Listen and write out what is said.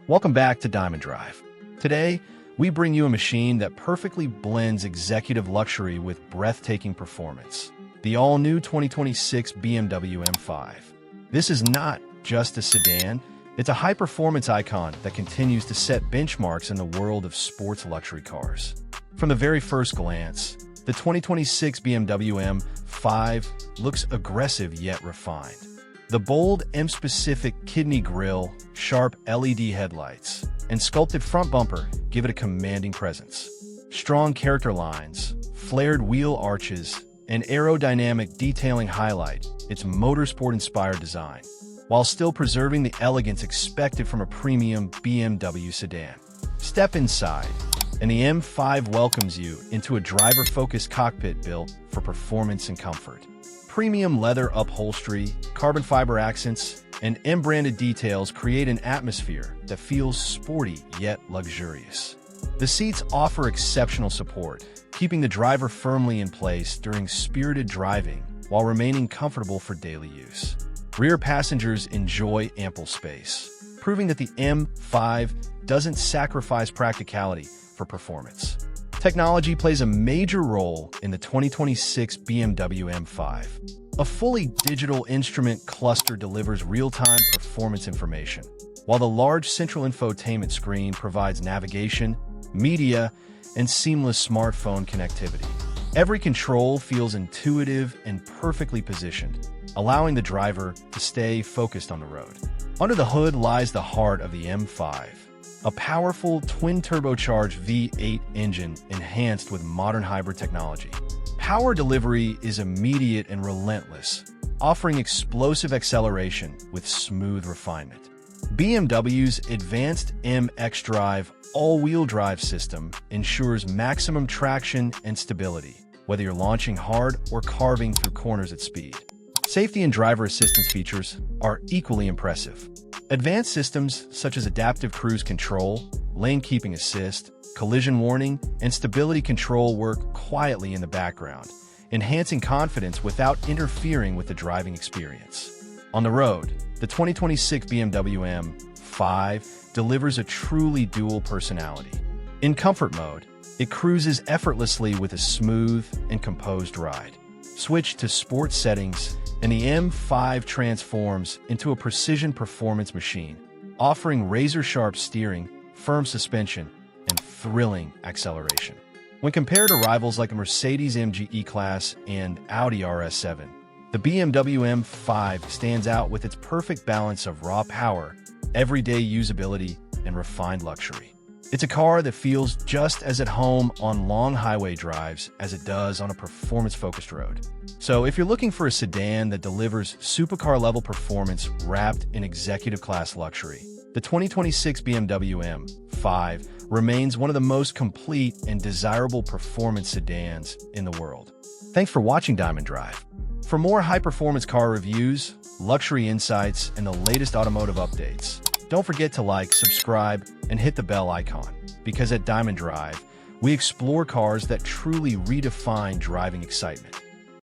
Welcome back to Diamond Drive. Today, we bring you a machine that perfectly blends executive luxury with breathtaking performance. The all-new 2026 BMW M5. This is not just a sedan, it's a high-performance icon that continues to set benchmarks in the world of sports luxury cars. From the very first glance, the 2026 BMW M5 looks aggressive yet refined. The bold M-specific kidney grille, sharp LED headlights, and sculpted front bumper give it a commanding presence. Strong character lines, flared wheel arches, and aerodynamic detailing highlight its motorsport-inspired design, while still preserving the elegance expected from a premium BMW sedan. Step inside, and the M5 welcomes you into a driver-focused cockpit built for performance and comfort. Premium leather upholstery, carbon fiber accents, and M-branded details create an atmosphere that feels sporty yet luxurious. The seats offer exceptional support, keeping the driver firmly in place during spirited driving while remaining comfortable for daily use. Rear passengers enjoy ample space, proving that the M5 doesn't sacrifice practicality for performance. Technology plays a major role in the 2026 BMW M5. A fully digital instrument cluster delivers real-time performance information, while the large central infotainment screen provides navigation, media, and seamless smartphone connectivity. Every control feels intuitive and perfectly positioned, allowing the driver to stay focused on the road. Under the hood lies the heart of the M5. A powerful twin-turbocharged V8 engine enhanced with modern hybrid technology. Power delivery is immediate and relentless, offering explosive acceleration with smooth refinement. BMW's advanced M xDrive all-wheel drive system ensures maximum traction and stability, whether you're launching hard or carving through corners at speed. Safety and driver assistance features are equally impressive. Advanced systems such as adaptive cruise control, lane keeping assist, collision warning, and stability control work quietly in the background, enhancing confidence without interfering with the driving experience. On the road, the 2026 BMW M5 delivers a truly dual personality. In comfort mode, it cruises effortlessly with a smooth and composed ride. Switch to sports settings, and the M5 transforms into a precision performance machine, offering razor-sharp steering, firm suspension, and thrilling acceleration. When compared to rivals like the Mercedes-AMG E-Class and Audi RS7, the BMW M5 stands out with its perfect balance of raw power, everyday usability, and refined luxury. It's a car that feels just as at home on long highway drives as it does on a performance-focused road. So if you're looking for a sedan that delivers supercar-level performance wrapped in executive-class luxury, the 2026 BMW M5 remains one of the most complete and desirable performance sedans in the world. Thanks for watching Diamond Drive. For more high-performance car reviews, luxury insights, and the latest automotive updates, don't forget to like, subscribe, and hit the bell icon, because at Diamond Drive, we explore cars that truly redefine driving excitement.